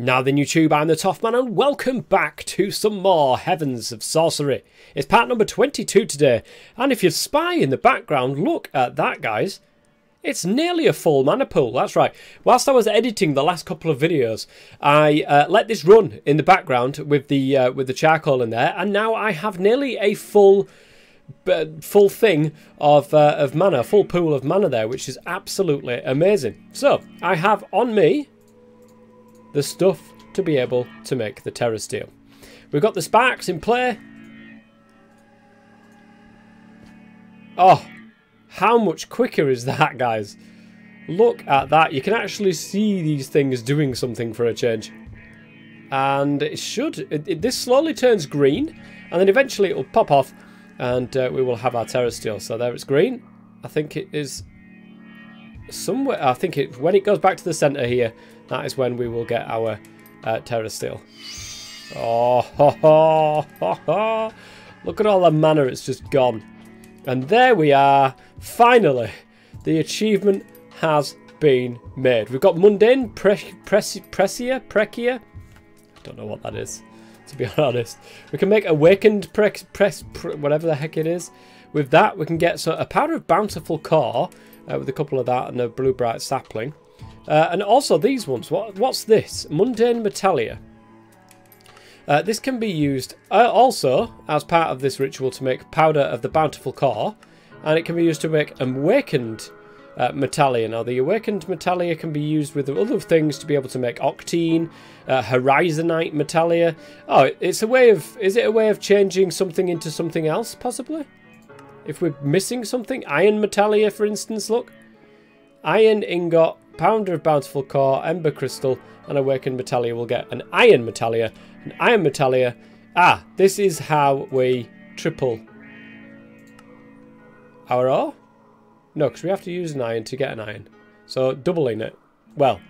Now then YouTube, I'm the Toffman and welcome back to some more Heavens of Sorcery. It's part number 22 today, and if you spy in the background, look at that guys. It's nearly a full mana pool, that's right. Whilst I was editing the last couple of videos, I let this run in the background with the charcoal in there, and now I have nearly a full thing of mana, full pool of mana there, which is absolutely amazing. So, I have on me the stuff to be able to make the Terra Steel. We've got the sparks in play. Oh, how much quicker is that, guys? Look at that. You can actually see these things doing something for a change. And it should. This slowly turns green, and then eventually it will pop off, and we will have our Terra Steel. So there it's green. I think it is somewhere. I think when it goes back to the centre here, that is when we will get our Terra Steel. Oh, ho, ho, ho, ho. Look at all the mana, it's just gone. And there we are. Finally, the achievement has been made. We've got Mundane Precia. I don't know what that is, to be honest. We can make Awakened whatever the heck it is. With that, we can get a Powder of Bountiful Core with a couple of that and a Blue Bright Sapling. And also these ones. What's this? Mundane Metallia. This can be used also as part of this ritual to make Powder of the Bountiful Core. And it can be used to make Awakened Metallia. Now, the Awakened Metallia can be used with other things to be able to make Octine, Horizonite Metallia. Oh, it's a way of... Is it a way of changing something into something else, possibly? If we're missing something? Iron Metallia, for instance, look. Iron Ingot, Powder of Bountiful Core, Ember Crystal, and Awakened Metallia will get an Iron Metallia. An Iron Metallia. Ah, this is how we triple our ore? No, because we have to use an iron to get an iron. So, doubling it. Well,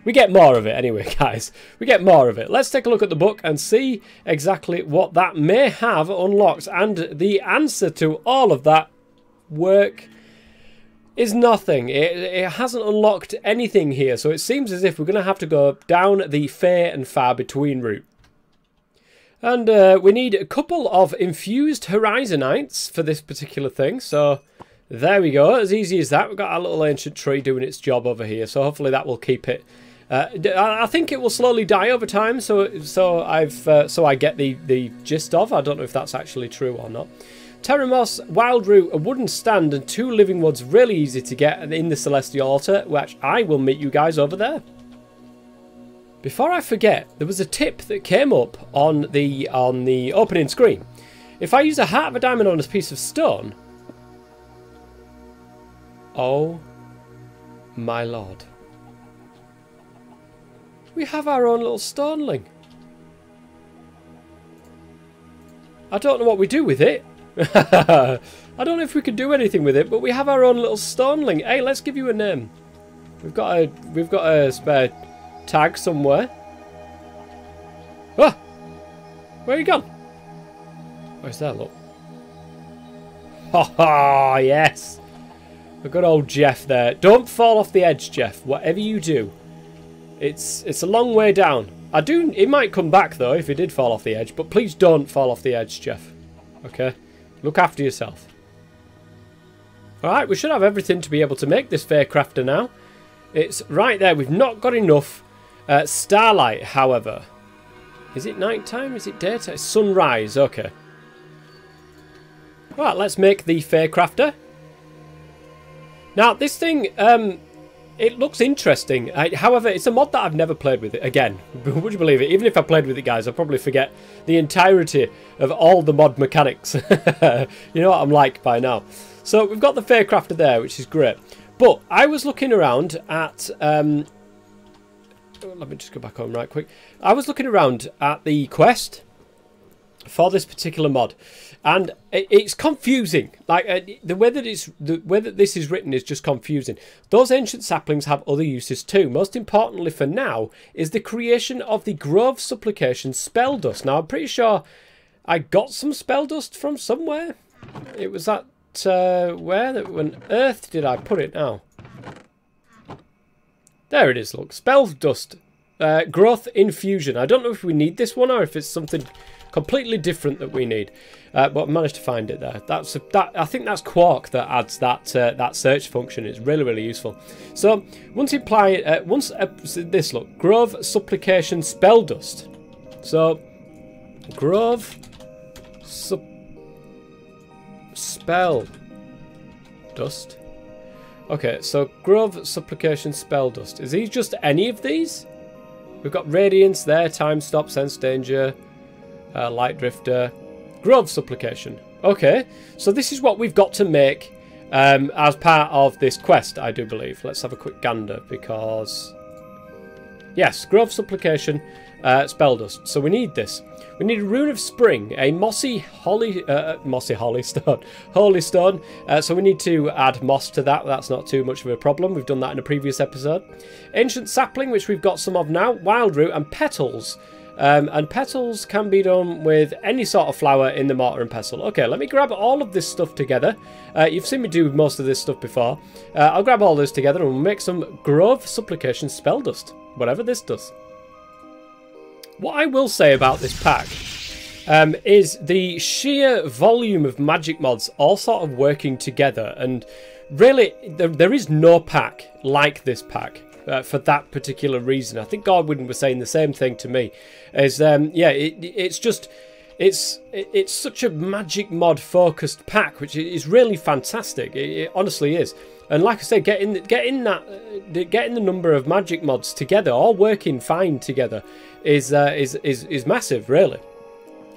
we get more of it anyway, guys. We get more of it. Let's take a look at the book and see exactly what that may have unlocked. And the answer to all of that work is nothing. It hasn't unlocked anything here. So it seems as if we're going to have to go down the fair and far between route. And we need a couple of infused Horizonites for this particular thing. So there we go. As easy as that. We've got our little ancient tree doing its job over here. So hopefully that will keep it. I think it will slowly die over time. So I get the gist of. I don't know if that's actually true or not. Terramos, Wild Root, a wooden stand, and 2 living woods. Really easy to get in the Celestial Altar, which I will meet you guys over there. Before I forget, there was a tip that came up on the opening screen. If I use a heart of a diamond on a piece of stone, oh my lord, we have our own little stoneling. I don't know what we do with it. I don't know if we can do anything with it, but we have our own little stoneling. Hey, let's give you a name. We've got a spare tag somewhere. Ah! Where are you gone? Where's that, look? Ha ha, yes! A good old Jeff there. Don't fall off the edge, Jeff. Whatever you do. It's a long way down. It might come back though if it did fall off the edge, but please don't fall off the edge, Jeff. Okay? Look after yourself. Alright, we should have everything to be able to make this fair crafter now. It's right there. We've not got enough starlight, however. Is it night time? Is it daytime? It's sunrise. Okay. Right, let's make the fair crafter. Now, this thing, it looks interesting. However, it's a mod that I've never played with it. Again, would you believe it? Even if I played with it, guys, I'll probably forget the entirety of all the mod mechanics. You know what I'm like by now. So, we've got the fair crafter there, which is great. But I was looking around at... let me just go back home right quick. I was looking around at the quest for this particular mod, and it's confusing. Like the way that this is written is just confusing. Those ancient saplings have other uses too. Most importantly for now is the creation of the Grove Supplication spell dust. Now I'm pretty sure I got some spell dust from somewhere. It was that where on earth did I put it now? There it is, look. Spell dust. growth infusion. I don't know if we need this one or if it's something completely different that we need. But I managed to find it there. I think that's Quark that adds that search function. It's really, really useful. So once you apply this, look, Grove Supplication Spell Dust. So Grove Spell Dust. Okay, so Grove Supplication Spell Dust. Is he just any of these? We've got Radiance there, Time Stop, Sense Danger, Light Drifter, Grove Supplication. Okay, so this is what we've got to make as part of this quest, I do believe. Let's have a quick gander because... Yes, Grove Supplication, Spell Dust. So we need this. We need a Rune of Spring, a mossy holy stone. So we need to add moss to that. That's not too much of a problem. We've done that in a previous episode. Ancient Sapling, which we've got some of now. Wild Root and Petals. And petals can be done with any sort of flower in the mortar and pestle. Okay, let me grab all of this stuff together. You've seen me do most of this stuff before. I'll grab all this together and we'll make some Grove Supplication Spell Dust. Whatever this does. What I will say about this pack is the sheer volume of magic mods all sort of working together. And really, there is no pack like this pack. For that particular reason. I think Godwin was saying the same thing to me. Is yeah, it's such a magic mod focused pack, which is really fantastic. It honestly is. And like I say, getting the number of magic mods together, all working fine together, is massive, really.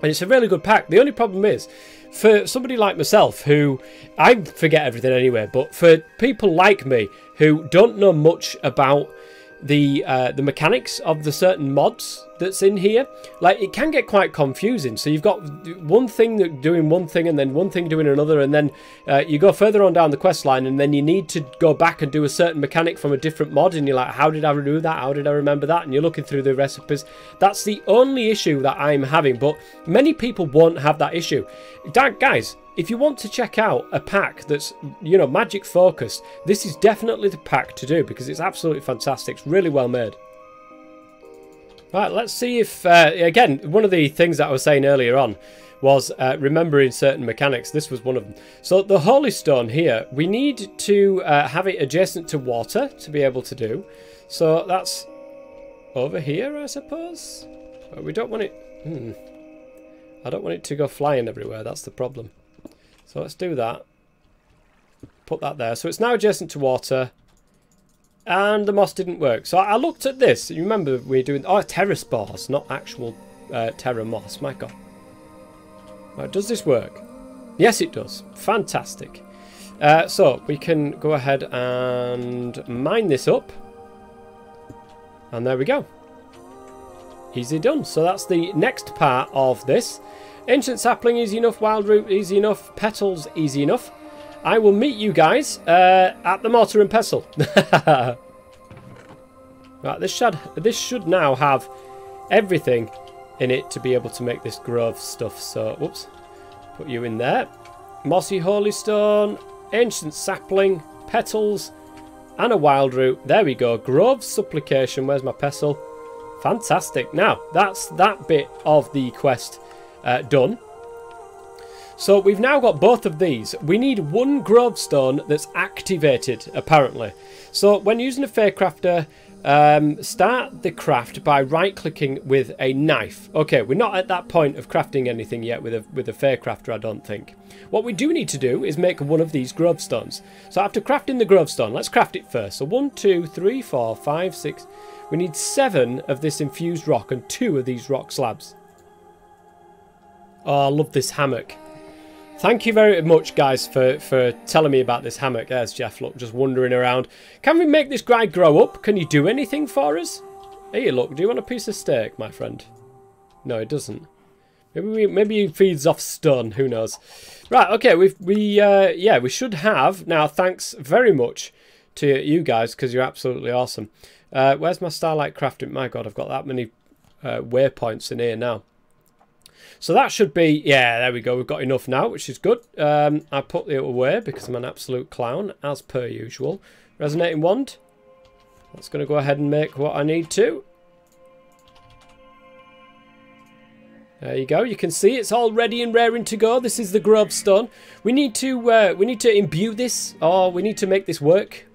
And it's a really good pack. The only problem is, for somebody like myself, who I forget everything anyway, but for people like me who don't know much about the mechanics of the certain mods that's in here, like, it can get quite confusing. So you've got one thing that doing one thing and then one thing doing another, and then you go further on down the quest line and then you need to go back and do a certain mechanic from a different mod, and you're like, how did I do that? How did I remember that? And you're looking through the recipes. That's the only issue that I'm having, but many people won't have that issue. Guys, if you want to check out a pack that's, you know, magic focused, this is definitely the pack to do because it's absolutely fantastic. It's really well made. Right, let's see if, again, one of the things that I was saying earlier on was remembering certain mechanics. This was one of them. So the Holy Stone here, we need to have it adjacent to water to be able to do. So that's over here, I suppose. But we don't want it... I don't want it to go flying everywhere. That's the problem. So let's do that. Put that there. So it's now adjacent to water. And the moss didn't work. So I looked at this. You remember we were doing... Oh, terra spores, not actual terra moss. My God. Right, does this work? Yes, it does. Fantastic. So we can go ahead and mine this up. And there we go. Easy done. So that's the next part of this. Ancient Sapling, easy enough. Wild Root, easy enough. Petals, easy enough. I will meet you guys at the mortar and pestle. Right, this should now have everything in it to be able to make this grove stuff. So, whoops, put you in there. Mossy Holy Stone, Ancient Sapling, Petals, and a Wild Root. There we go. Grove Supplication. Where's my pestle? Fantastic. Now, that's that bit of the quest done. So we've now got both of these. We need one Grove Stone that's activated, apparently. So when using a Faircrafter, start the craft by right-clicking with a knife. Okay, we're not at that point of crafting anything yet with a Faircrafter, I don't think. What we do need to do is make one of these Grove Stones. So after crafting the Grove Stone, let's craft it first. So 1, 2, 3, 4, 5, 6... We need 7 of this infused rock and 2 of these rock slabs. Oh, I love this hammock. Thank you very much, guys, for telling me about this hammock. There's Jeff, look, just wandering around. Can we make this guy grow up? Can you do anything for us? Hey, look, do you want a piece of steak, my friend? No, it doesn't. Maybe he feeds off stone, who knows. Right, okay, we should have. Now, thanks very much to you guys, because you're absolutely awesome. Where's my Starlight Crafting? My God, I've got that many waypoints in here now. So that should be, yeah, there we go. We've got enough now, which is good. I put it away because I'm an absolute clown, as per usual. Resonating Wand. That's going to go ahead and make what I need to. There you go. You can see it's all ready and raring to go. This is the Grove Stone. We need to imbue this, or we need to make this work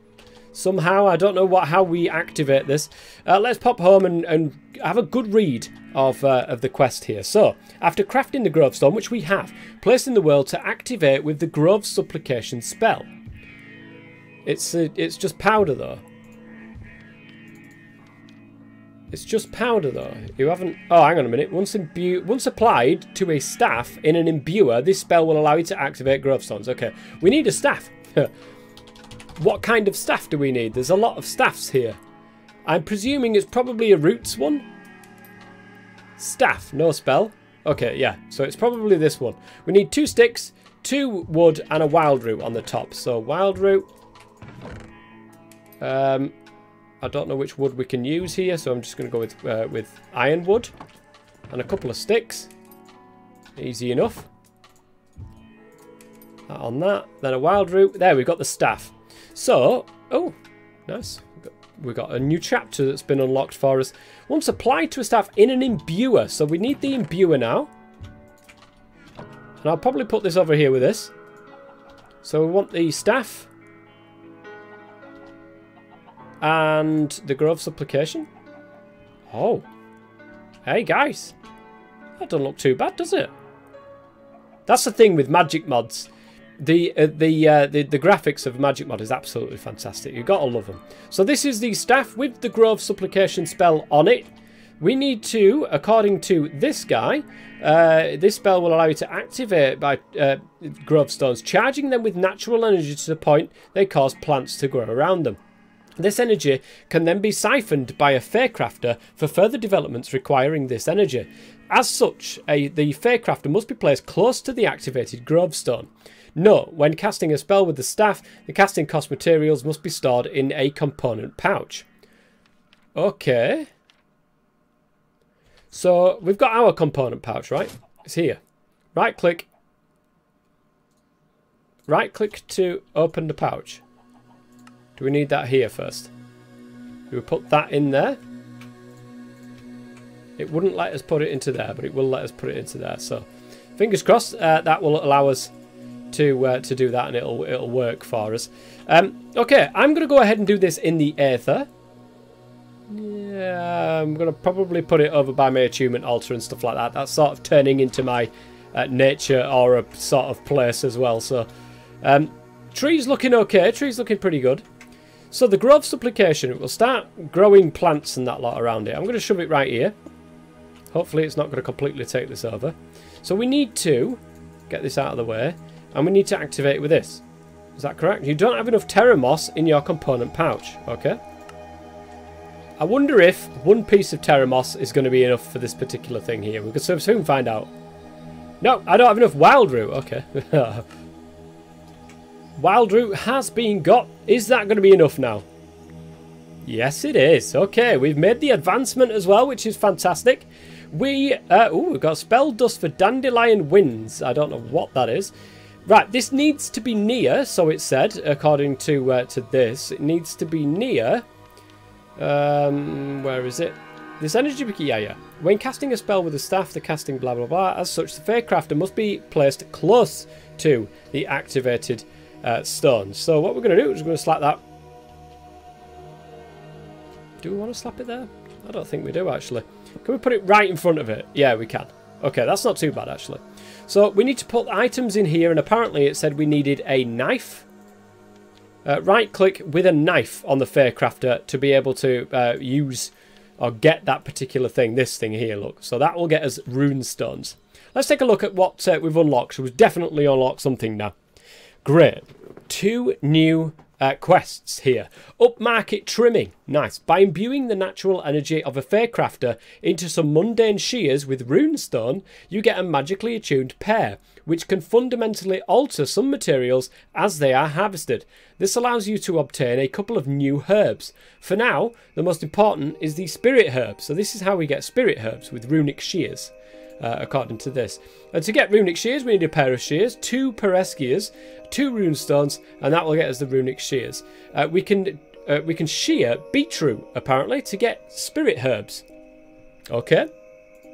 somehow. I don't know how we activate this. Let's pop home and have a good read of the quest here. So, after crafting the Grove Stone, which we have, place in the world to activate with the Grove Supplication spell. It's just powder though. It's just powder though. You haven't... Oh, hang on a minute. Once applied to a staff in an imbuer, this spell will allow you to activate Grove Stones. Okay, we need a staff. What kind of staff do we need? There's a lot of staffs here. I'm presuming it's probably a roots one. Staff, no spell. Okay, yeah. So it's probably this one. We need 2 sticks, 2 wood, and a wild root on the top. So wild root. I don't know which wood we can use here, so I'm just going to go with ironwood and a couple of sticks. Easy enough. That on that. Then a wild root. There, we've got the staff. So, oh, nice. We've got a new chapter that's been unlocked for us. Once applied to a staff in an imbuer. So we need the imbuer now. And I'll probably put this over here with this. So we want the staff. And the Grove Supplication. Oh. Hey, guys. That doesn't look too bad, does it? That's the thing with magic mods. The graphics of Magic Mod is absolutely fantastic. You've got to love them. So this is the staff with the Grove Supplication spell on it. We need to, according to this guy, this spell will allow you to activate by Grove Stones, charging them with natural energy to the point they cause plants to grow around them. This energy can then be siphoned by a Faecrafter for further developments requiring this energy. As such, the Faecrafter must be placed close to the activated Grove Stone. Note, when casting a spell with the staff, the casting cost materials must be stored in a component pouch. Okay. So, we've got our component pouch, right? It's here. Right click. Right click to open the pouch. Do we need that here first? Do we put that in there? It wouldn't let us put it into there, but it will let us put it into there. So, fingers crossed, that will allow us to do that, and it'll work for us. Okay, I'm going to go ahead and do this in the Aether. Yeah, I'm going to probably put it over by my attunement altar and stuff like that. That's sort of turning into my nature or a sort of place as well. So, tree's looking okay. Tree's looking pretty good. So the Grove Supplication, it will start growing plants and that lot around it. I'm going to shove it right here. Hopefully it's not going to completely take this over. So we need to get this out of the way. And we need to activate it with this. Is that correct? You don't have enough Terra Moss in your component pouch. Okay. I wonder if 1 piece of Terra Moss is going to be enough for this particular thing here. We can soon find out. No, I don't have enough Wild Root. Okay. Wild Root has been got. Is that going to be enough now? Yes, it is. Okay, we've made the advancement as well, which is fantastic. We've got Spell Dust for Dandelion Winds. I don't know what that is. Right, this needs to be near, so it said, according to this. It needs to be near. Where is it? This energy... Yeah. When casting a spell with a staff, the casting blah, blah, blah. As such, the Faecrafter must be placed close to the activated stones. So what we're going to do is we're going to slap that. Do we want to slap it there? I don't think we do, actually. Can we put it right in front of it? Yeah, we can. Okay, that's not too bad, actually. So we need to put items in here, and apparently it said we needed a knife. Right click with a knife on the Faecrafter to be able to use or get that particular thing. This thing here, look. So that will get us rune stones. Let's take a look at what we've unlocked. So we've definitely unlocked something now. Great. 2 new quests here. Upmarket trimming. Nice. By imbuing the natural energy of a Faecrafter into some mundane shears with runestone, you get a magically attuned pair, which can fundamentally alter some materials as they are harvested. This allows you to obtain a couple of new herbs. For now, the most important is the spirit herb. So this is how we get spirit herbs, with runic shears. According to this. And to get runic shears, we need a pair of shears, 2 pereskias, 2 runestones, and that will get us the runic shears. We can shear beetroot, apparently, to get spirit herbs. Okay.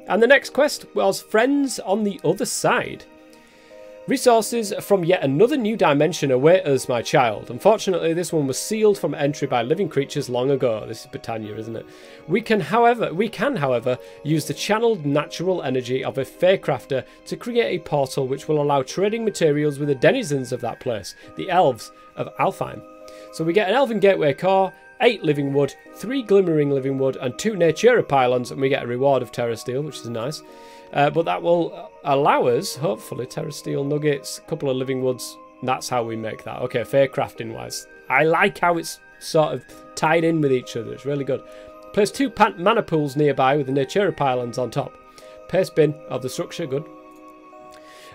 And the next quest was Friends on the Other Side. Resources from yet another new dimension await us, my child. Unfortunately, this one was sealed from entry by living creatures long ago. This is Britannia, isn't it? We can, however, use the channeled natural energy of a Faecrafter to create a portal which will allow trading materials with the denizens of that place, the elves of Alfheim. So we get an Elven Gateway core, 8 living wood, 3 glimmering living wood, and 2 Natura pylons, and we get a reward of Terra Steel, which is nice. But that will allow us, hopefully, Terra Steel nuggets, a couple of living woods. That's how we make that. Okay, fair crafting wise. I like how it's sort of tied in with each other. It's really good. Place 2 mana pools nearby with the Natura pylons on top. Paste bin of the structure, good.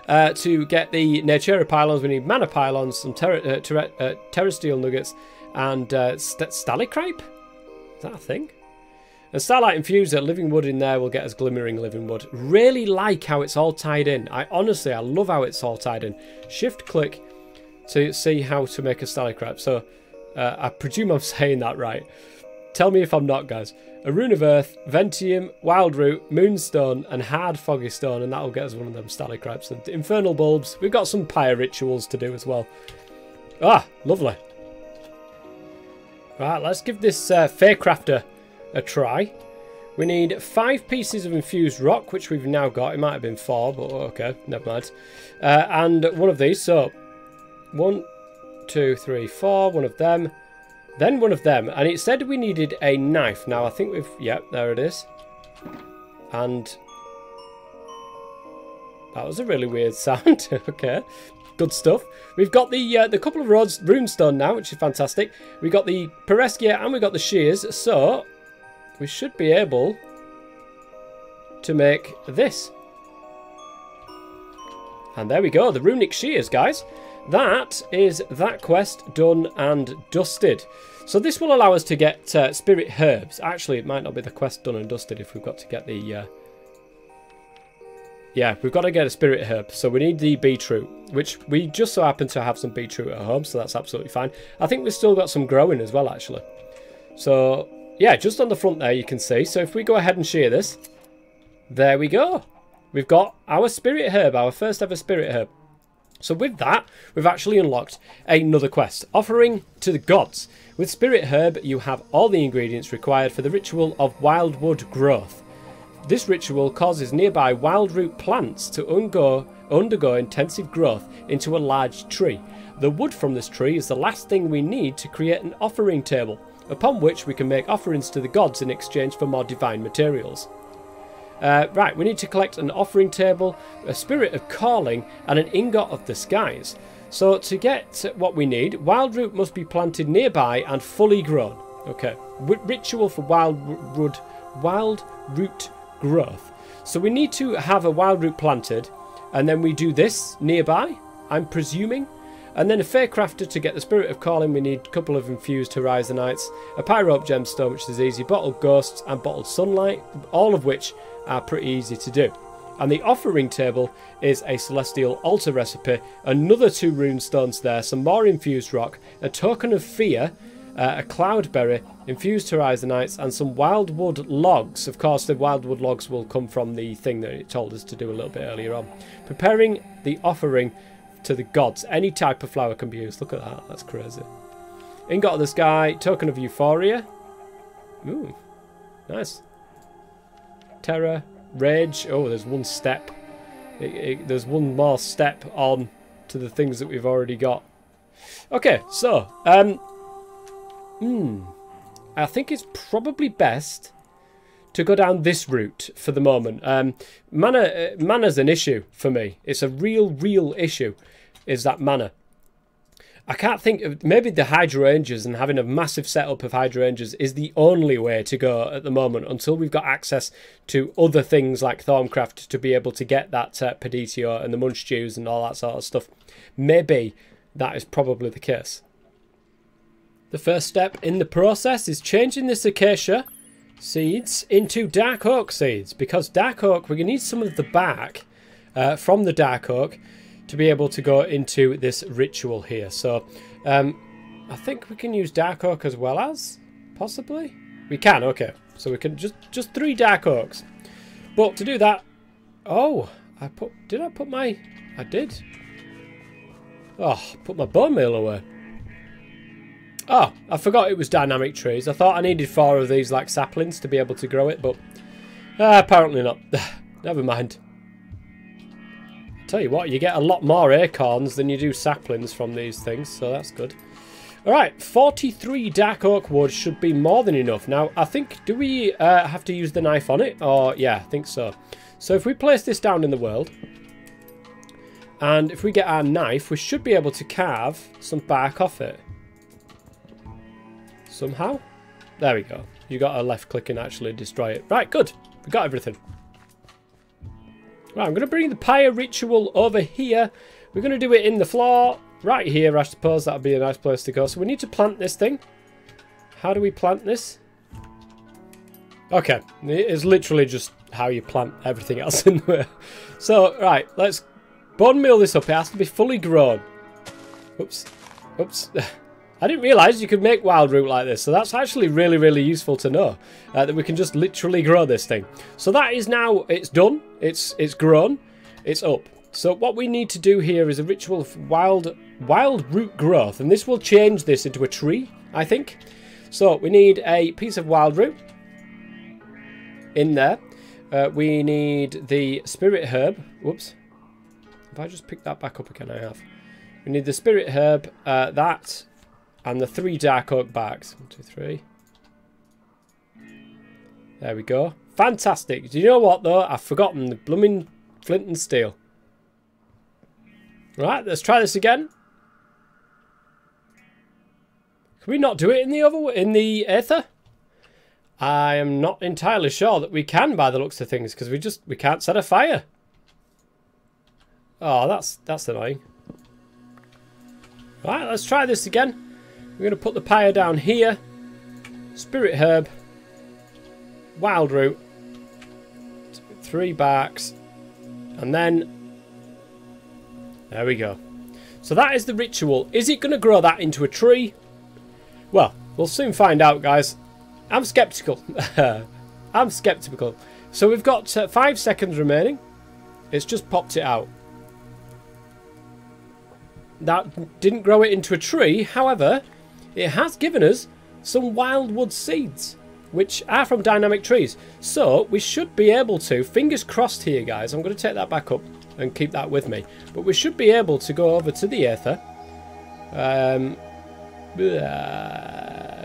To get the Natura pylons, we need mana pylons, some Terra Steel nuggets, and Stalacrype? Is that a thing? And Starlight Infuser, living wood in there will get us glimmering living wood. Really like how it's all tied in. I love how it's all tied in. Shift click to see how to make a Stalacrype. So I presume I'm saying that right. Tell me if I'm not, guys. A Rune of Earth, Ventium, Wild Root, Moonstone, and Hard Foggy Stone, and that will get us one of them Stalacrypes. And Infernal Bulbs. We've got some pyre rituals to do as well. Ah, lovely. Right, let's give this Faecrafter a try. We need 5 pieces of infused rock, which we've now got. It might have been 4, but okay, never mind. And one of these. So 1, 2, 3, 4. One of them. Then one of them. And it said we needed a knife. Now I think we've... Yep, there it is. And that was a really weird sound. Okay. Good stuff. We've got the couple of runestone now, which is fantastic. We've got the Pereskia and we've got the shears. So we should be able to make this. And there we go, the runic shears, guys. That is that quest done and dusted. So this will allow us to get spirit herbs. Actually, it might not be the quest done and dusted if we've got to get the... Yeah, we've got to get a spirit herb. So we need the beetroot, which we just so happen to have some beetroot at home, so that's absolutely fine. I think we've still got some growing as well, actually. So... yeah, just on the front there you can see. So if we go ahead and shear this, there we go. We've got our spirit herb, our first ever spirit herb. So with that, we've actually unlocked another quest. Offering to the gods. With spirit herb, you have all the ingredients required for the ritual of wildwood growth. This ritual causes nearby wildroot plants to undergo intensive growth into a large tree. The wood from this tree is the last thing we need to create an offering table, upon which we can make offerings to the gods in exchange for more divine materials. Right, we need to collect an offering table, a spirit of calling, and an ingot of the skies. So to get what we need, wild root must be planted nearby and fully grown. Okay, ritual for wild root growth. So we need to have a wild root planted, and then we do this nearby, I'm presuming. And then a Faecrafter to get the Spirit of Calling. We need a couple of infused Horizonites, a Pyrope Gemstone, which is easy, bottled Ghosts, and bottled Sunlight, all of which are pretty easy to do. And the offering table is a Celestial Altar recipe, another 2 runestones there, some more infused rock, a Token of Fear, a Cloudberry, infused Horizonites, and some Wildwood logs. Of course, the Wildwood logs will come from the thing that it told us to do a little bit earlier on. Preparing the offering to the gods. Any type of flower can be used. Look at that. That's crazy. Ingot of the Sky. Token of Euphoria. Ooh. Nice. Terror. Rage. Oh, there's one step. There's one more step on to the things that we've already got. Okay, so. I think it's probably best to go down this route for the moment. Mana's an issue for me. It's a real issue, is that mana. I can't think of... maybe the hydrangeas and having a massive setup of hydrangeas is the only way to go at the moment until we've got access to other things like Thorncraft to be able to get that Peditio and the Munch Stews and all that sort of stuff. Maybe that is probably the case. The first step in the process is changing this acacia seeds into dark oak seeds, because dark oak, we're going to need some of the bark from the dark oak to be able to go into this ritual here. So I think we can use dark oak as well as, possibly? We can, okay. So we can just 3 dark oaks. But to do that... Oh, did I put my... I did. Oh, put my bone meal away. Oh, I forgot it was dynamic trees. I thought I needed 4 of these like saplings to be able to grow it, but apparently not. Never mind. Tell you what, you get a lot more acorns than you do saplings from these things, so that's good. Alright, 43 dark oak wood should be more than enough. Now, I think, do we have to use the knife on it? Or, yeah, I think so. So if we place this down in the world, and if we get our knife, we should be able to carve some bark off it. Somehow. There we go. You got a left click and actually destroy it. Right, good. We got everything. Right, I'm going to bring the pyre ritual over here. We're going to do it in the floor. Right here, I suppose. That would be a nice place to go. So we need to plant this thing. How do we plant this? Okay. It's literally just how you plant everything else in there. So, right. Let's bone meal this up. It has to be fully grown. Oops. Oops. I didn't realise you could make wild root like this, so that's actually really, really useful to know, that we can just literally grow this thing. So that is now, it's done, it's grown, it's up. So what we need to do here is a ritual of wild root growth, and this will change this into a tree, I think. So we need a piece of wild root in there. We need the spirit herb. Whoops. If I just pick that back up again, I have. We need the spirit herb, that... and the 3 dark oak barks. 1, 2, 3. There we go. Fantastic. Do you know what, though? I've forgotten the blooming flint and steel. Right, let's try this again. Can we not do it in the aether? I am not entirely sure that we can by the looks of things, because we can't set a fire. Oh, that's annoying. Right, let's try this again. We're going to put the pyre down here. Spirit herb. Wild root. 3 barks. And then... there we go. So that is the ritual. Is it going to grow that into a tree? Well, we'll soon find out, guys. I'm sceptical. I'm sceptical. So we've got 5 seconds remaining. It's just popped it out. That didn't grow it into a tree. However... it has given us some wildwood seeds, which are from dynamic trees. So we should be able to, fingers crossed here, guys. I'm going to take that back up and keep that with me. But we should be able to go over to the aether.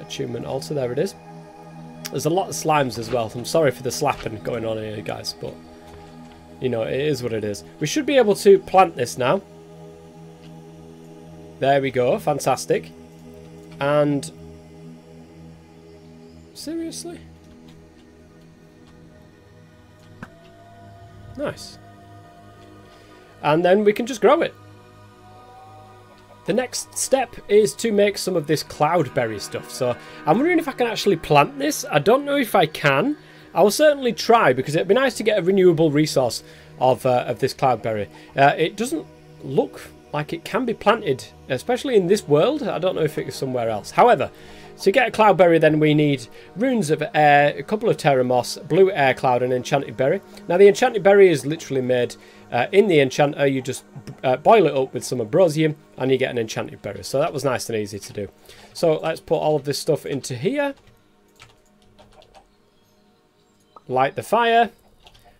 Attunement altar, there it is. There's a lot of slimes as well. I'm sorry for the slapping going on here, guys. But, you know, it is what it is. We should be able to plant this now. There we go. Fantastic. And seriously? Nice. And then we can just grow it. The next step is to make some of this cloudberry stuff. So I'm wondering if I can actually plant this. I don't know if I can. I will certainly try, because it'd be nice to get a renewable resource of this cloudberry. It doesn't look like it can be planted, especially in this world. I don't know if it's somewhere else. However, to get a cloudberry, then we need runes of air, a couple of terra moss, blue air cloud, and enchanted berry. Now, the enchanted berry is literally made in the enchanter. You just boil it up with some ambrosium, and you get an enchanted berry. So that was nice and easy to do. So let's put all of this stuff into here. Light the fire,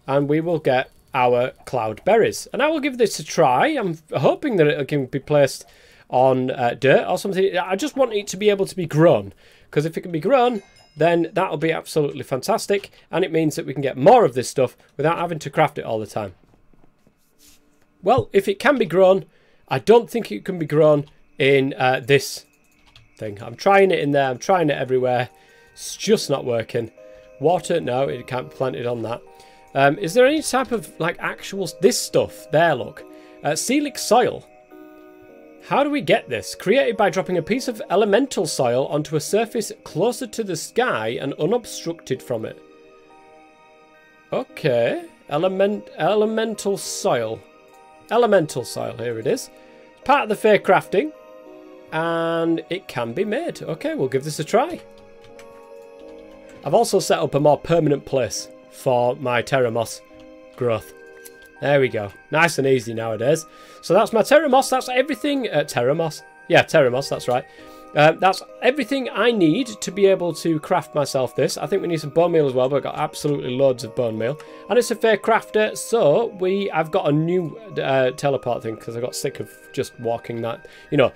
and we will get our cloud berries, and I will give this a try. I'm hoping that it can be placed on dirt or something. I just want it to be able to be grown, because if it can be grown, then that'll be absolutely fantastic, and it means that we can get more of this stuff without having to craft it all the time. Well, if it can be grown, I don't think it can be grown in this thing. I'm trying it in there, I'm trying it everywhere. It's just not working. Water, no, it can't be planted on that. Is there any type of, like, actual... this stuff? There, look. Coelic soil. How do we get this? Created by dropping a piece of elemental soil onto a surface closer to the sky and unobstructed from it. Okay. Elemental soil. Elemental soil, here it is. Part of the fair crafting. And it can be made. Okay, we'll give this a try. I've also set up a more permanent place for my Terra Moss growth. There we go. Nice and easy nowadays. So that's my Terra Moss. That's everything. Terra Moss. Yeah, Terra Moss, that's right. That's everything I need to be able to craft myself this. I think we need some bone meal as well, but I've got absolutely loads of bone meal. And it's a fair crafter, so I've got a new teleport thing because I got sick of just walking that. You know,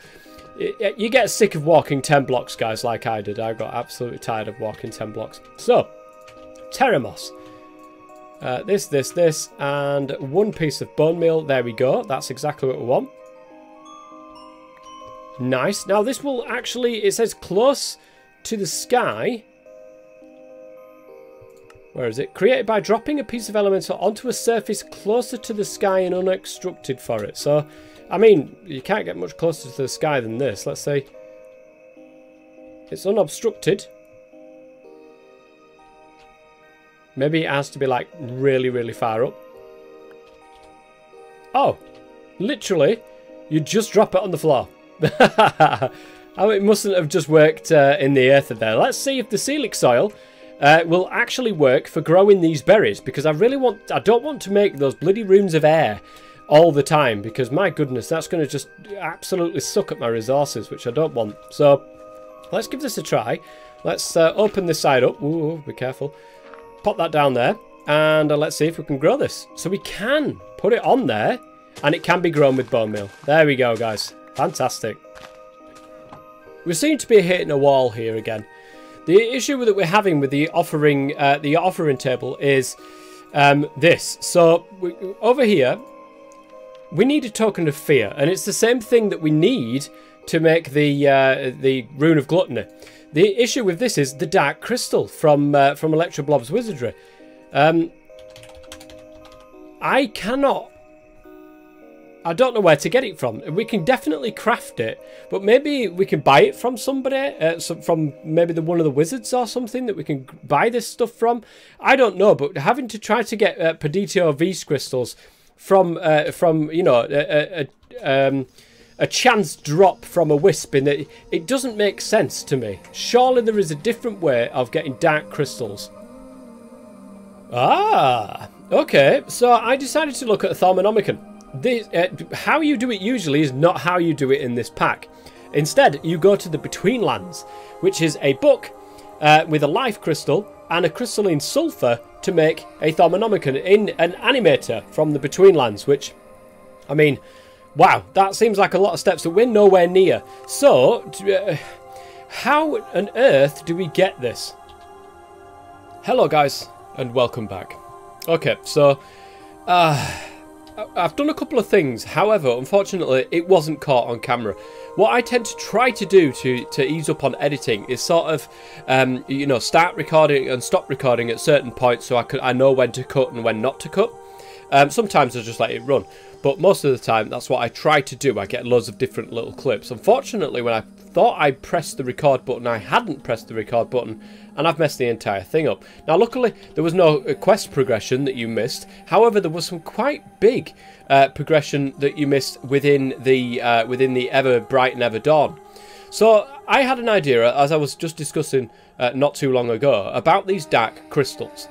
you get sick of walking 10 blocks, guys, like I did. I got absolutely tired of walking 10 blocks. So, Terra Moss. This, and one piece of bone meal. There we go. That's exactly what we want. Nice. Now this will actually, it says close to the sky. Where is it? Created by dropping a piece of elemental onto a surface closer to the sky and unobstructed for it. So, I mean, you can't get much closer to the sky than this. Let's see. It's unobstructed. Maybe it has to be like really, really far up. Oh, literally, you just drop it on the floor. Oh, it mustn't have just worked in the earth there. Let's see if the Coelic soil will actually work for growing these berries, because I don't want to make those bloody runes of air all the time, because my goodness, that's going to just absolutely suck at my resources, which I don't want. So let's give this a try. Let's open this side up. Ooh, be careful. Pop that down there, and let's see if we can grow this. So we can put it on there, and it can be grown with bone meal. There we go, guys. Fantastic. We seem to be hitting a wall here again. The issue that we're having with the offering table is this. So over here, we need a token of fear, and it's the same thing that we need to make the rune of gluttony. The issue with this is the dark crystal from Electroblob's wizardry. I don't know where to get it from. We can definitely craft it, but maybe we can buy it from somebody, from maybe one of the wizards or something that we can buy this stuff from. I don't know, but having to try to get Peditio V's crystals from you know, a chance drop from a wisp in it doesn't make sense to me. Surely there is a different way of getting dark crystals. Ah, okay. So I decided to look at a Thaumonomicon. How you do it usually is not how you do it in this pack. Instead, you go to the Between Lands, which is a book with a life crystal and a crystalline sulfur to make a Thaumonomicon in an animator from the Between Lands, which, I mean, wow, that seems like a lot of steps that we're nowhere near. So, how on earth do we get this? Hello, guys, and welcome back. Okay, so, I've done a couple of things. However, unfortunately, it wasn't caught on camera. What I tend to try to do to ease up on editing is sort of, you know, start recording and stop recording at certain points so I know when to cut and when not to cut. Sometimes I just let it run, but most of the time that's what I try to do. I get loads of different little clips. Unfortunately, when I thought I pressed the record button, I hadn't pressed the record button, and I've messed the entire thing up. Now, luckily, there was no quest progression that you missed. However, there was some quite big progression that you missed within the Ever Bright and Ever Dawn. So I had an idea, as I was just discussing not too long ago, about these dark crystals.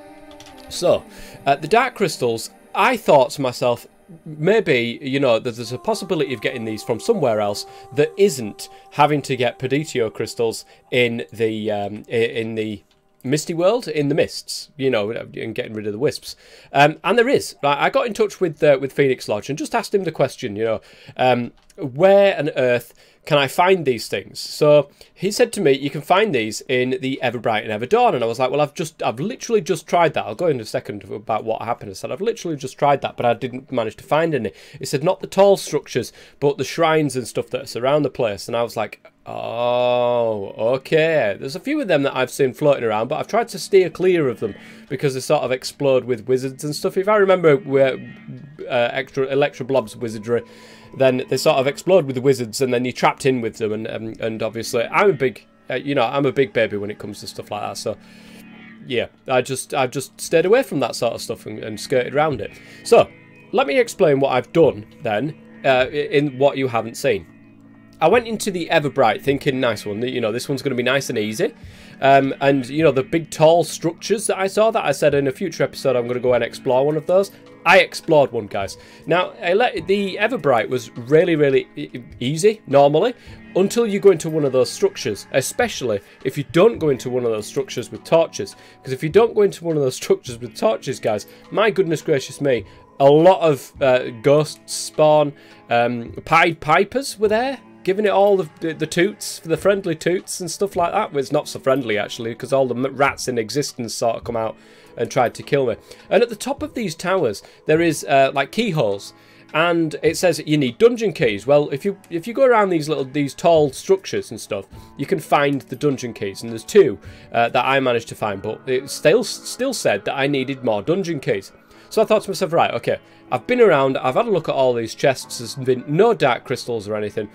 So, the dark crystals, I thought to myself, maybe, you know, there's a possibility of getting these from somewhere else that isn't having to get Peditio crystals in the Misty World, in the mists, you know, and getting rid of the wisps. And there is. I got in touch with Phoenix Lodge and just asked him the question, you know, where on earth can I find these things? So he said to me, you can find these in the Ever Bright and Ever Dawn. And I was like, well, I've literally just tried that. I'll go in a second about what happened. I said, I've literally just tried that, but I didn't manage to find any. He said, not the tall structures, but the shrines and stuff that surround the place. And I was like, oh, okay. There's a few of them that I've seen floating around, but I've tried to steer clear of them because they sort of explode with wizards and stuff. If I remember where Electroblob's wizardry, then they sort of explode with the wizards, and then you're trapped in with them. And obviously, I'm a big, you know, I'm a big baby when it comes to stuff like that. So yeah, I've just stayed away from that sort of stuff and skirted around it. So let me explain what I've done then in what you haven't seen. I went into the Everbright thinking, nice one, you know, this one's going to be nice and easy. And, you know, the big tall structures that I saw, that I said in a future episode I'm going to go and explore one of those. I explored one, guys. Now, the Everbright was really, really easy, normally, until you go into one of those structures, especially if you don't go into one of those structures with torches. Because if you don't go into one of those structures with torches, guys, my goodness gracious me, a lot of ghosts spawn. Pied Pipers were there, giving it all the toots, the friendly toots and stuff like that. Well, it's not so friendly, actually, because all the rats in existence sort of come out and tried to kill me. And at the top of these towers, there is like keyholes, and it says you need dungeon keys. Well, if you go around these tall structures and stuff, you can find the dungeon keys, and there's two that I managed to find, but it still said that I needed more dungeon keys. So I thought to myself, right, okay, I've been around, I've had a look at all these chests, there's been no dark crystals or anything.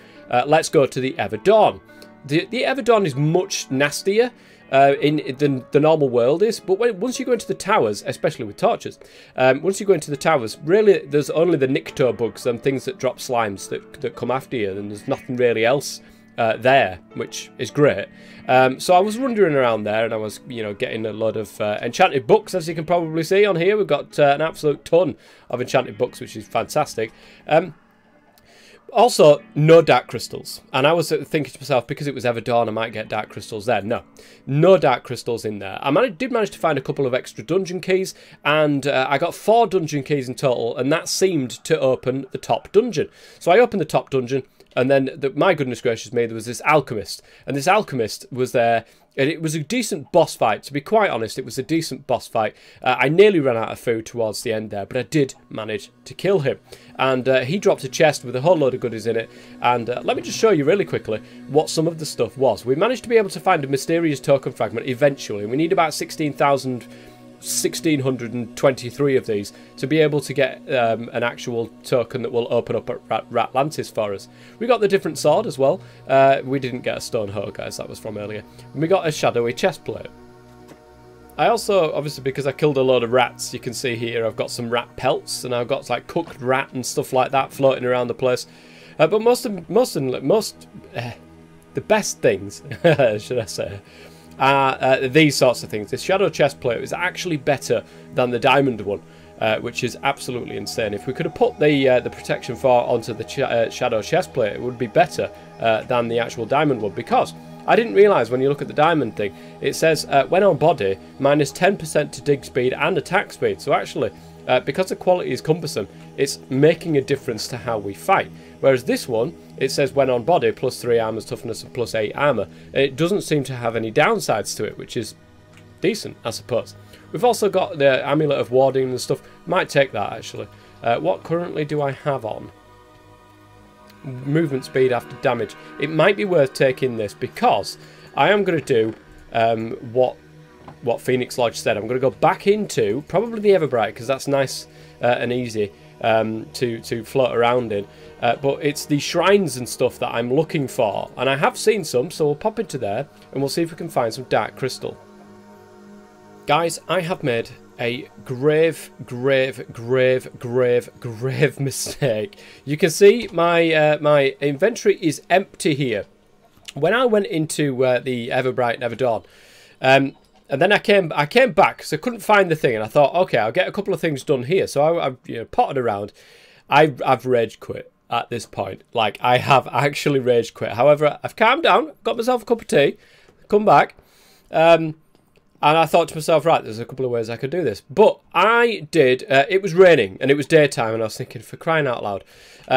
Let's go to the Everdawn. The Everdawn is much nastier than the normal world is, but once you go into the towers, especially with torches, once you go into the towers, really there's only the Nycto bugs and things that drop slimes that come after you, and there's nothing really else there, which is great. So I was wandering around there, and I was, you know, getting a lot of enchanted books, as you can probably see on here. We've got an absolute ton of enchanted books, which is fantastic. Also, no dark crystals. And I was thinking to myself, because it was Everdawn, I might get dark crystals there. No dark crystals in there. I did manage to find a couple of extra dungeon keys, and I got 4 dungeon keys in total, and that seemed to open the top dungeon. So I opened the top dungeon, and then, my goodness gracious me, there was this alchemist. And this alchemist was there, and it was a decent boss fight. To be quite honest, it was a decent boss fight. I nearly ran out of food towards the end there, but I did manage to kill him. And he dropped a chest with a whole load of goodies in it. And let me just show you really quickly what some of the stuff was. We managed to be able to find a mysterious token fragment eventually. We need about 1,623 of these to be able to get an actual token that will open up at Ratlantis for us. We got the different sword as well. We didn't get a stone hoe, guys, that was from earlier. And we got a shadowy chest plate. I also, obviously, because I killed a load of rats, you can see here I've got some rat pelts, and I've got like cooked rat and stuff like that floating around the place. But the best things, should I say, these sorts of things. This shadow chest plate is actually better than the diamond one, which is absolutely insane. If we could have put the protection 4 onto the shadow chest plate, it would be better than the actual diamond one, because I didn't realise when you look at the diamond thing, it says when on body, minus 10% to dig speed and attack speed. So actually, because the quality is cumbersome, it's making a difference to how we fight. Whereas this one, it says when on body, plus 3 armor toughness and plus 8 armor. And it doesn't seem to have any downsides to it, which is decent, I suppose. We've also got the amulet of warding and stuff. Might take that, actually. What currently do I have on? Movement speed after damage. It might be worth taking this, because I am going to do what Phoenix Lodge said. I'm going to go back into probably the Everbright, because that's nice and easy to float around in. But it's the shrines and stuff that I'm looking for, and I have seen some, so we'll pop into there and we'll see if we can find some dark crystal. Guys, I have made a grave mistake. You can see my my inventory is empty here. When I went into the Everbright and Everdawn, and then I came back because I couldn't find the thing, and I thought, okay, I'll get a couple of things done here. So I potted around. I've rage quit at this point. Like, I have actually rage quit. However, I've calmed down, got myself a cup of tea, come back, and I thought to myself, right, there's a couple of ways I could do this. But I did, it was raining and it was daytime, and I was thinking, for crying out loud.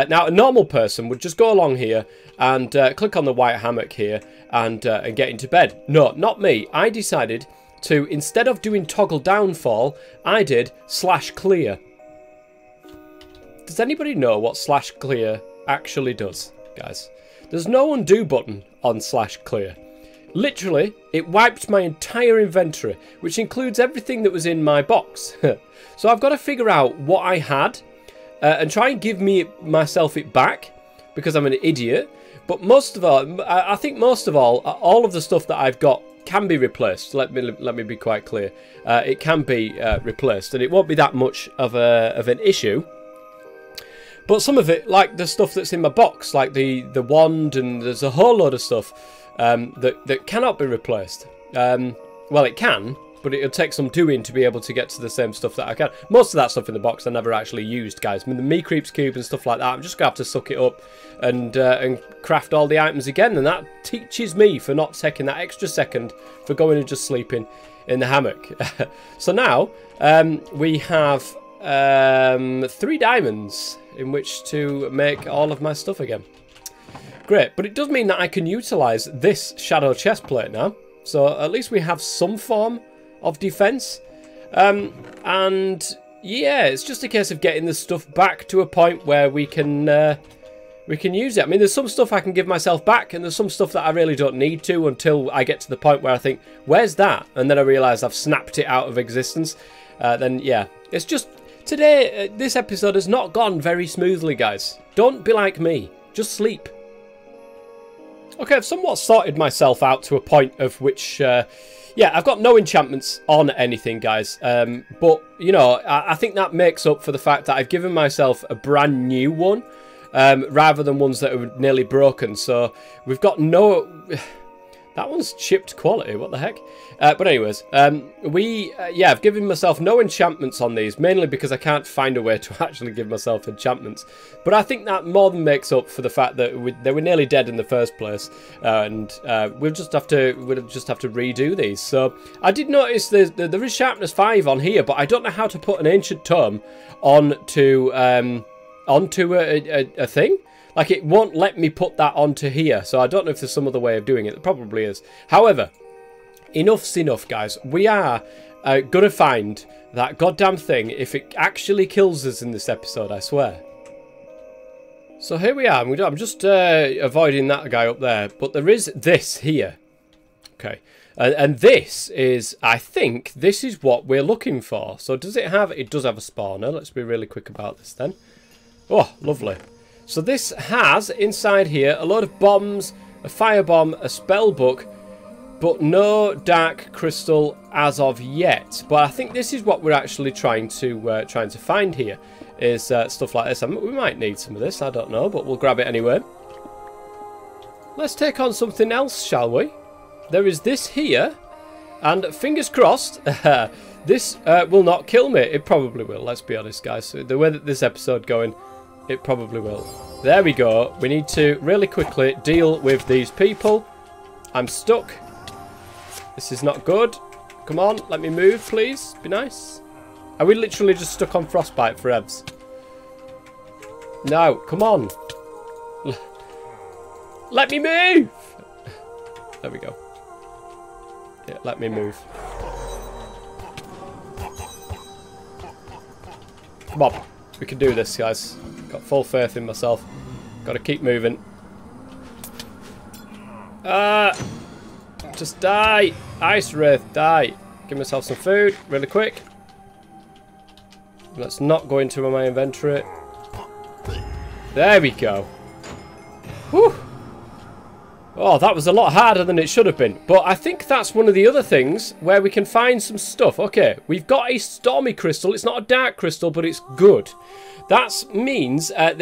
Now, a normal person would just go along here and click on the white hammock here and get into bed. No, not me. I decided to, instead of doing toggle downfall, I did /clear. Does anybody know what /clear actually does, guys? There's no undo button on /clear. Literally, it wiped my entire inventory, which includes everything that was in my box. So I've got to figure out what I had and try and give myself it back, because I'm an idiot. But most of all, I think most of all of the stuff that I've got can be replaced. Let me be quite clear. It can be replaced, and it won't be that much of an issue. But some of it, the stuff that's in my box, like the wand, and there's a whole load of stuff that cannot be replaced. Well, it can, but it'll take some doing to be able to get to the same stuff that I can. Most of that stuff in the box I never actually used, guys. I mean, the Me Creeps Cube and stuff like that, I'm just going to have to suck it up and craft all the items again. And that teaches me for not taking that extra second for going and just sleeping in the hammock. So now we have 3 diamonds in which to make all of my stuff again. Great, but it does mean that I can utilise this shadow chest plate now. So at least we have some form of defence. And yeah, it's just a case of getting the stuff back to a point where we can use it. I mean, there's some stuff I can give myself back, and there's some stuff that I really don't need to until I get to the point where I think, where's that? And then I realise I've snapped it out of existence. Then yeah, it's just today, this episode has not gone very smoothly, guys. Don't be like me. Just sleep. Okay, I've somewhat sorted myself out to a point of which, yeah, I've got no enchantments on anything, guys. But, you know, I think that makes up for the fact that I've given myself a brand new one, rather than ones that are nearly broken. So we've got no... That one's chipped quality, what the heck? But anyways, yeah, I've given myself no enchantments on these, mainly because I can't find a way to actually give myself enchantments. But I think that more than makes up for the fact that they were nearly dead in the first place, and we'll just have to redo these. So I did notice there is sharpness 5 on here, but I don't know how to put an ancient tome onto a thing. Like, it won't let me put that onto here, so I don't know if there's some other way of doing it. There probably is. However, enough's enough, guys. We are going to find that goddamn thing if it actually kills us in this episode, I swear. So here we are. I'm just avoiding that guy up there, but there is this here. Okay. And this is, I think, this is what we're looking for. So does it have... It does have a spawner. Let's be really quick about this then. Oh, lovely. So this has, inside here, a load of bombs, a firebomb, a spell book, but no dark crystal as of yet. But I think this is what we're actually trying to find here, is stuff like this. I mean, we might need some of this, I don't know, but we'll grab it anyway. Let's take on something else, shall we? There is this here, and fingers crossed, this will not kill me. It probably will, let's be honest, guys. So the way that this episode going... It probably will. There we go. We need to really quickly deal with these people. I'm stuck. This is not good. Come on, let me move, please. Be nice. Are we literally just stuck on frostbite for Evs? No, come on. Let me move! There we go. Yeah, let me move. Come on. We can do this, guys. Got full faith in myself. Got to keep moving. Just die. Ice Wraith, die. Give myself some food really quick. Let's not go into my inventory. There we go. Whew. Oh, that was a lot harder than it should have been. But I think that's one of the other things where we can find some stuff. Okay, we've got a stormy crystal. It's not a dark crystal, but it's good. That means I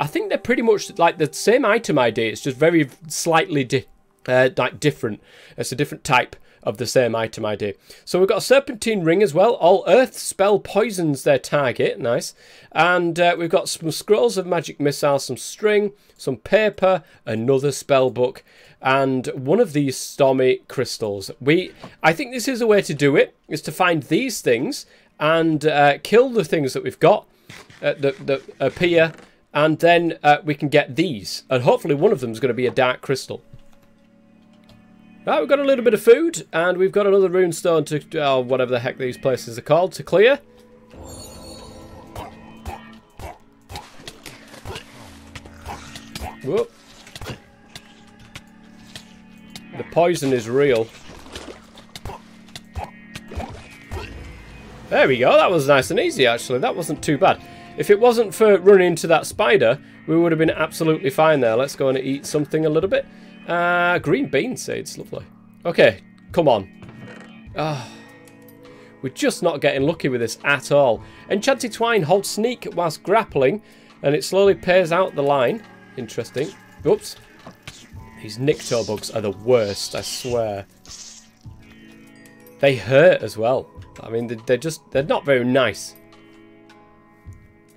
think they're pretty much like the same item ID. It's just very slightly different. It's a different type of the same item ID. So we've got a serpentine ring as well. All earth spell poisons their target. Nice. And we've got some scrolls of magic missiles, some string, some paper, another spell book, and one of these stormy crystals. I think this is a way to do it, is to find these things and kill the things that we've got that appear, and then we can get these. And hopefully one of them is going to be a dark crystal. Right, we've got a little bit of food, and we've got another runestone to, whatever the heck these places are called, to clear. Whoop. The poison is real. There we go, that was nice and easy actually, that wasn't too bad. If it wasn't for running into that spider, we would have been absolutely fine there. Let's go and eat something a little bit. Green bean seeds, lovely. Okay, come on. We're just not getting lucky with this at all. Enchanted twine holds sneak whilst grappling. And it slowly pays out the line. Interesting. Oops. These Nycto bugs are the worst, I swear. They hurt as well. I mean, they're not very nice.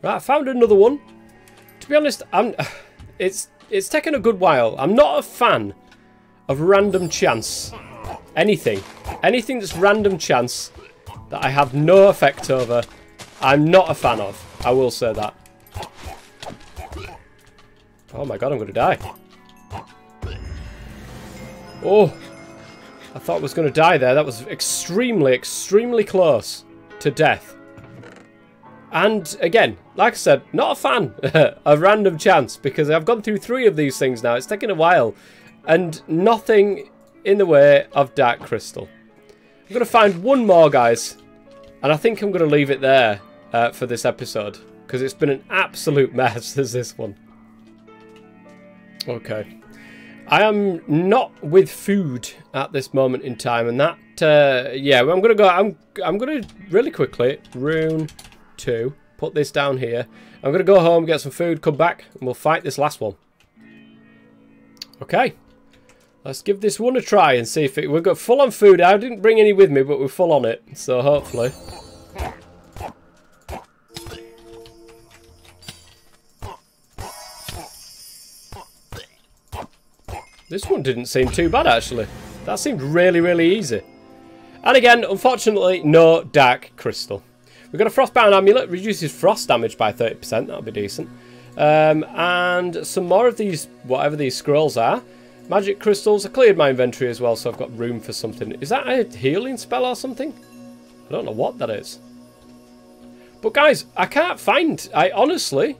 Right, I found another one. To be honest, it's taken a good while. I'm not a fan of random chance. Anything that's random chance that I have no effect over, I'm not a fan of. I will say that. Oh my god, I'm going to die. Oh, I thought I was going to die there. That was extremely, extremely close to death. And again, like I said, not a fan of random chance, because I've gone through 3 of these things now. It's taken a while, and nothing in the way of Dark Crystal. I'm going to find one more, guys, and I think I'm going to leave it there for this episode, because it's been an absolute mess as this one. Okay. I am not with food at this moment in time, and that, yeah, I'm going to go, I'm going to really quickly, rune 2, put this down here. I'm going to go home, get some food, come back, and we'll fight this last one. Okay. Let's give this one a try and see if we've got full on food. I didn't bring any with me, but we're full on it, so hopefully. This one didn't seem too bad, actually. That seemed really, really easy. And again, unfortunately, no Dark Crystal. We've got a Frostbound Amulet. Reduces frost damage by 30%. That'll be decent. And some more of these, whatever these scrolls are. Magic Crystals. I cleared my inventory as well, so I've got room for something. Is that a healing spell or something? I don't know what that is. But guys, I can't find... honestly,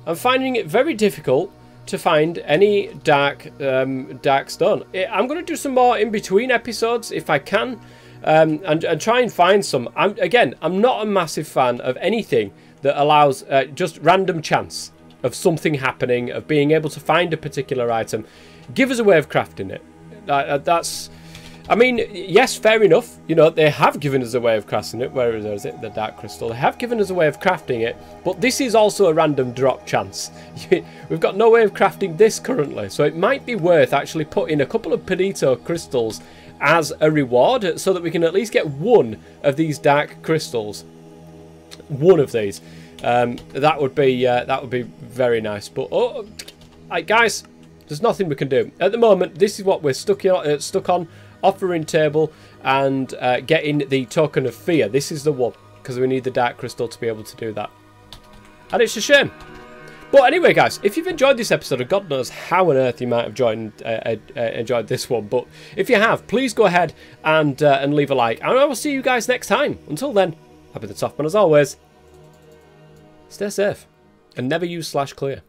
I'm finding it very difficult to find any dark stone. I'm going to do some more in between episodes if I can, and try and find some. Again, I'm not a massive fan of anything that allows just random chance of something happening, of being able to find a particular item. Give us a way of crafting it. That's... I mean, yes, fair enough. You know, they have given us a way of crafting it. Where is it? The Dark Crystal. They have given us a way of crafting it, but this is also a random drop chance. We've got no way of crafting this currently, so it might be worth actually putting a couple of Pernito crystals as a reward, so that we can at least get one of these Dark Crystals. One of these. That would be very nice. But guys, there's nothing we can do at the moment. This is what we're stuck on. Offering table and getting the token of fear. This is the one, because we need the Dark Crystal to be able to do that. And it's a shame. But anyway, guys, if you've enjoyed this episode, and God knows how on earth you might have enjoyed this one, but if you have, please go ahead and leave a like. And I will see you guys next time. Until then, I've been the Toffman as always. Stay safe and never use /clear.